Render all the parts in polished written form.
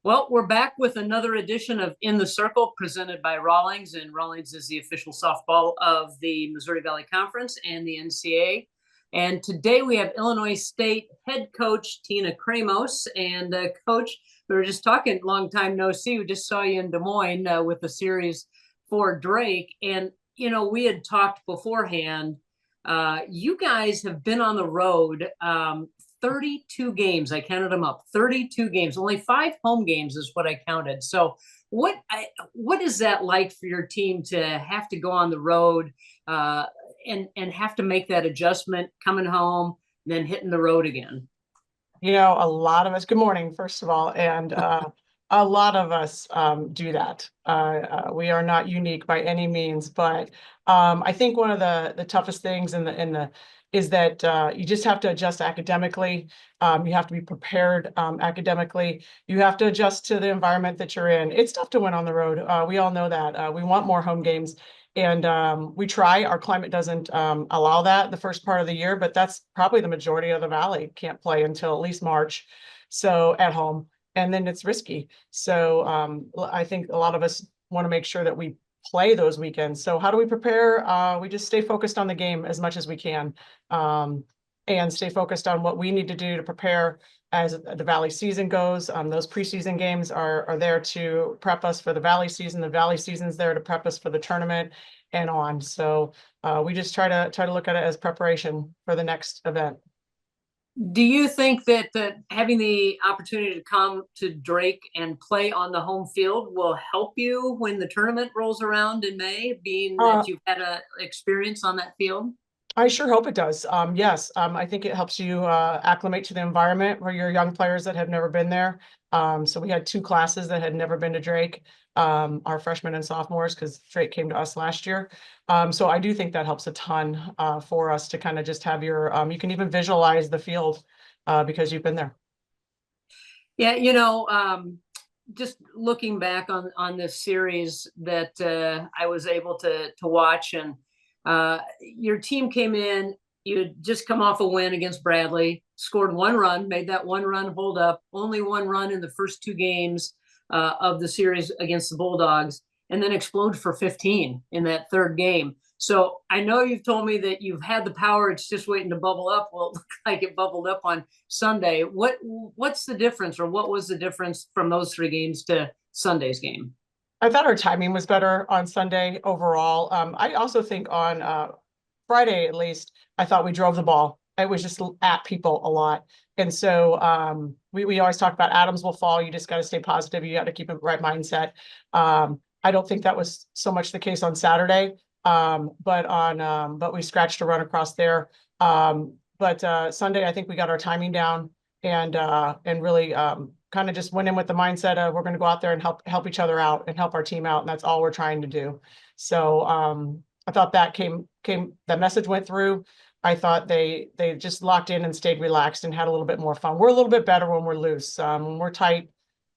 Well, we're back with another edition of In the Circle presented by Rawlings, and Rawlings is the official softball of the Missouri Valley Conference and the NCAA. And today we have Illinois State head coach Tina Kramos. And coach, we were just talking, long time no see. We just saw you in Des Moines with the series for Drake. And, you know, we had talked beforehand. You guys have been on the road 32 games. I counted them up. 32 games. Only 5 home games is what I counted. So what is that like for your team to have to go on the road and have to make that adjustment coming home, then hitting the road again? You know, a lot of us, good morning, first of all, and a lot of us do that. We are not unique by any means, but I think one of the toughest things is that you just have to adjust academically. You have to be prepared academically. You have to adjust to the environment that you're in. It's tough to win on the road. We all know that. We want more home games. And we try. Our climate doesn't allow that the first part of the year, but that's probably the majority of the Valley can't play until at least March. So at home, and then it's risky. So I think a lot of us want to make sure that we play those weekends. So how do we prepare? We just stay focused on the game as much as we can, and stay focused on what we need to do to prepare as the Valley season goes. Those preseason games are there to prep us for the Valley season. The Valley season's there to prep us for the tournament and on. So we just try to look at it as preparation for the next event. Do you think that having the opportunity to come to Drake and play on the home field will help you when the tournament rolls around in May, being that you've had a experience on that field? I sure hope it does. Yes, I think it helps you acclimate to the environment where you're young players that have never been there. So we had 2 classes that had never been to Drake, our freshmen and sophomores, because Drake came to us last year. So I do think that helps a ton for us to kind of just have your, you can even visualize the field because you've been there. Yeah, just looking back on this series that I was able to watch, and your team came in, you had just come off a win against Bradley, scored 1 run, made that 1 run hold up, only 1 run in the first 2 games of the series against the Bulldogs, and then exploded for 15 in that 3rd game. So I know you've told me that you've had the power, it's just waiting to bubble up. Well, it looked like it bubbled up on Sunday. What's the difference, or what was the difference from those 3 games to Sunday's game? I thought our timing was better on Sunday overall. I also think on Friday, at least, I thought we drove the ball. It was just at people a lot. And so we always talk about atoms will fall. You just got to stay positive. You got to keep a right mindset. I don't think that was so much the case on Saturday, but we scratched a run across there. But Sunday, I think we got our timing down and really kind of just went in with the mindset of we're going to go out there and help each other out and help our team out, and that's all we're trying to do. So I thought that that message went through. I thought they just locked in and stayed relaxed and had a little bit more fun. We're a little bit better when we're loose. When we're tight,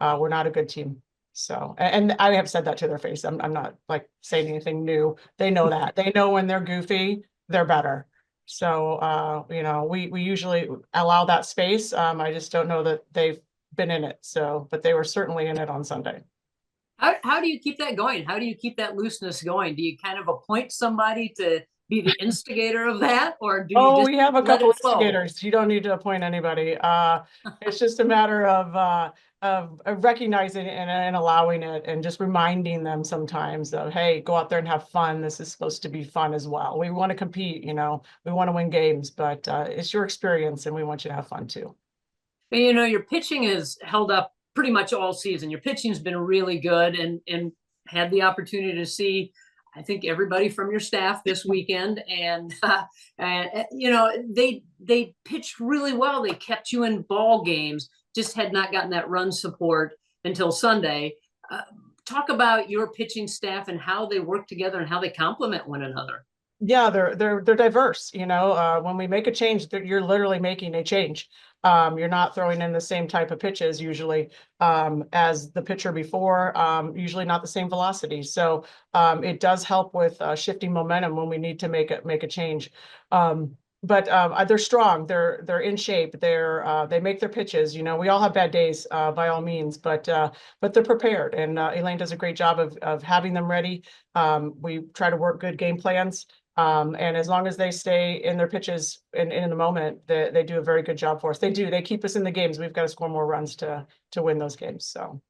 we're not a good team. So, and I have said that to their face. I'm not like saying anything new. They know that. They know when they're goofy, they're better. So, we usually allow that space. I just don't know that they've been in it. So, but they were certainly in it on Sunday. How do you keep that going? How do you keep that looseness going? Do you kind of appoint somebody to be the instigator of that, or do you just we have a let couple it flow? instigators. You don't need to appoint anybody. It's just a matter of recognizing it and allowing it, and just reminding them sometimes of, hey, go out there and have fun. This is supposed to be fun as well. We want to compete, we want to win games, but it's your experience, and we want you to have fun too. But, your pitching has held up pretty much all season. Your pitching's been really good, and had the opportunity to see, I think, everybody from your staff this weekend, and they pitched really well. They kept you in ball games, just had not gotten that run support until Sunday. Talk about your pitching staff and how they work together and how they complement one another. Yeah, they're diverse. When we make a change, you're literally making a change. You're not throwing in the same type of pitches usually as the pitcher before, usually not the same velocity. So it does help with shifting momentum when we need to make a change. but they're strong. They're in shape. They make their pitches. You know, we all have bad days, by all means, but they're prepared. And Elaine does a great job of having them ready. We try to work good game plans. And as long as they stay in their pitches in the moment, they do a very good job for us. They do. They keep us in the games. We've got to score more runs to win those games. So.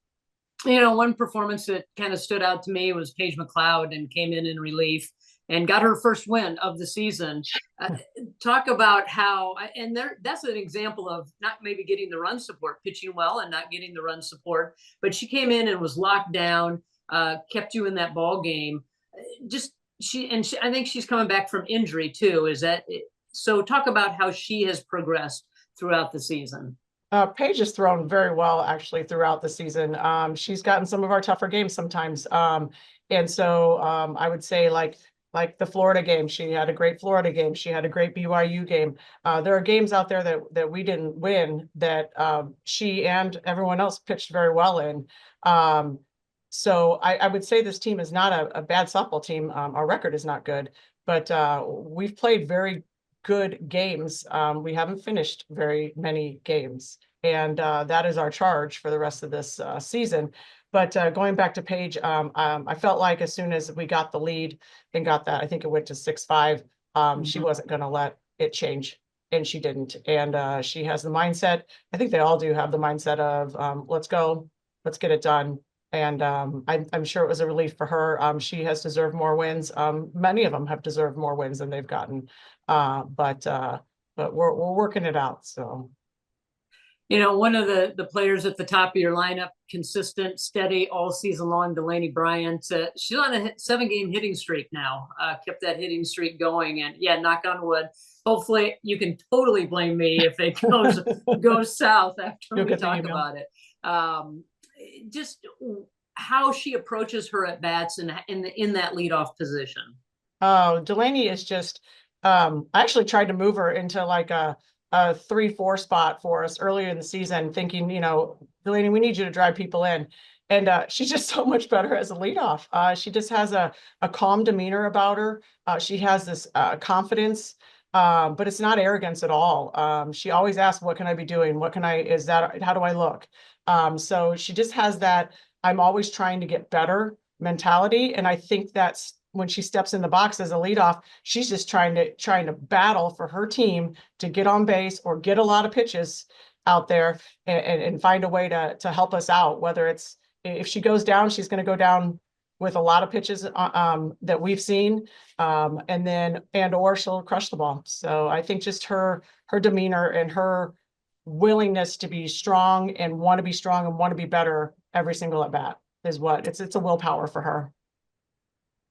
One performance that kind of stood out to me was Paige McLeod and came in relief and got her first win of the season. Talk about how, and that's an example of not maybe getting the run support, pitching well and not getting the run support, but she came in and was locked down, kept you in that ball game. Just I think she's coming back from injury too. So talk about how she has progressed throughout the season. Paige has thrown very well actually throughout the season. She's gotten some of our tougher games sometimes. And so I would say like the Florida game, she had a great Florida game. She had a great BYU game. There are games out there that we didn't win that she and everyone else pitched very well in. So I would say this team is not a bad softball team. Our record is not good, but we've played very good games. We haven't finished very many games, and that is our charge for the rest of this season. But going back to Paige, I felt like as soon as we got the lead and got that, I think it went to 6-5, she wasn't going to let it change, and she didn't. And she has the mindset. I think they all do have the mindset of let's go, let's get it done. And I'm sure it was a relief for her. She has deserved more wins. Many of them have deserved more wins than they've gotten. But we're working it out. So, one of the players at the top of your lineup, consistent, steady all season long, Delaney Bryant. She's on a 7-game hitting streak now. Kept that hitting streak going, and yeah, knock on wood. Hopefully, you can totally blame me if it goes south after we talk about it. Just how she approaches her at bats and in that leadoff position. Oh, Delaney is just. I actually tried to move her into like a 3-4 spot for us earlier in the season, thinking, Delaney, we need you to drive people in. And she's just so much better as a leadoff. She just has a calm demeanor about her. She has this confidence, but it's not arrogance at all. She always asks, what can I be doing? How do I look? So she just has that, I'm always trying to get better mentality. And I think that's when she steps in the box as a leadoff, she's just trying to battle for her team to get on base or get a lot of pitches out there and find a way to help us out. Whether it's if she goes down, she's going to go down with a lot of pitches that we've seen, or she'll crush the ball. So I think just her demeanor and her willingness to be strong and want to be better every single at bat is what it's a willpower for her.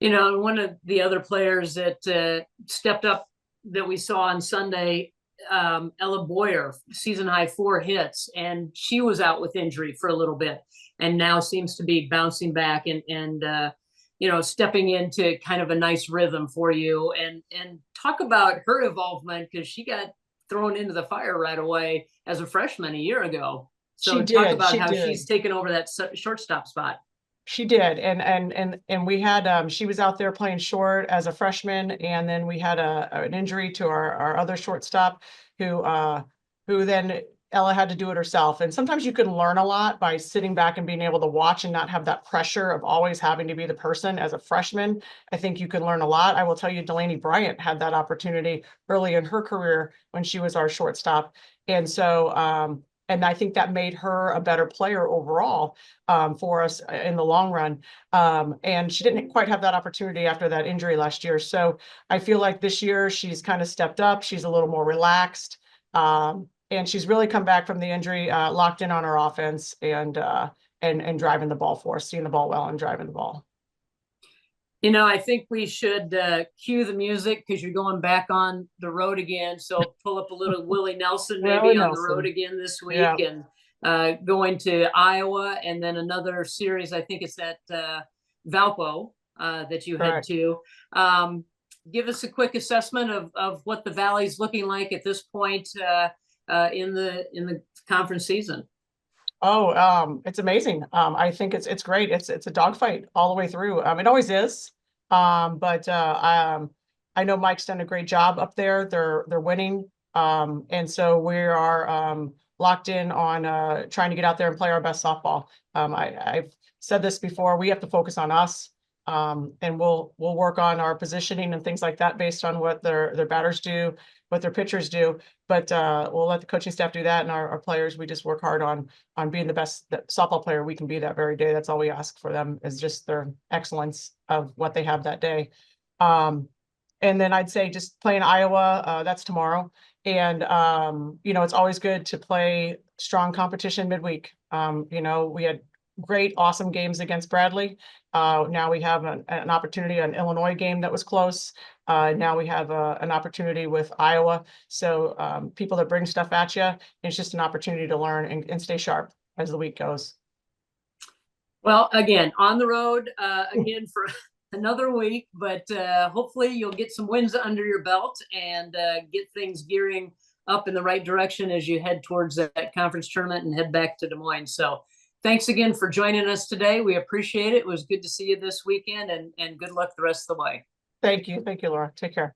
One of the other players that stepped up that we saw on Sunday, Ella Boyer, season high 4 hits, and she was out with injury for a little bit, and now seems to be bouncing back and stepping into kind of a nice rhythm for you. And talk about her involvement, because she got thrown into the fire right away as a freshman a year ago. So talk about how she's taken over that shortstop spot. She did, and we had she was out there playing short as a freshman, and then we had an injury to our other shortstop who then Ella had to do it herself. And sometimes you can learn a lot by sitting back and being able to watch and not have that pressure of always having to be the person as a freshman. I think you can learn a lot. I will tell you, Delaney Bryant had that opportunity early in her career when she was our shortstop, and so. And I think that made her a better player overall for us in the long run. And she didn't quite have that opportunity after that injury last year. So I feel like this year she's kind of stepped up. She's a little more relaxed. And she's really come back from the injury, locked in on her offense and driving the ball for us, seeing the ball well and driving the ball. I think we should cue the music, because you're going back on the road again. So pull up a little Willie Nelson maybe on the road again this week, and going to Iowa, and then another series. I think it's at Valpo that you head to. Give us a quick assessment of what the Valley's looking like at this point in the conference season. Oh, it's amazing. I think it's great. It's a dogfight all the way through. It always is. But I know Mike's done a great job up there. They're winning. And so we are locked in on trying to get out there and play our best softball. I've said this before, we have to focus on us. And we'll work on our positioning and things like that based on what their batters do, what their pitchers do. But we'll let the coaching staff do that, and our players, we just work hard on being the best softball player we can be that very day. That's all we ask for them, is just their excellence of what they have that day. And then I'd say just playing Iowa, that's tomorrow. And it's always good to play strong competition midweek. We had great, awesome games against Bradley. Now we have an opportunity, an Illinois game that was close. Now we have an opportunity with Iowa. So people that bring stuff at you, it's just an opportunity to learn and stay sharp as the week goes. Well, again, on the road again for another week, but hopefully you'll get some wins under your belt and get things gearing up in the right direction as you head towards that conference tournament and head back to Des Moines. So thanks again for joining us today. We appreciate it. It was good to see you this weekend, and good luck the rest of the way. Thank you. Thank you, Laura. Take care.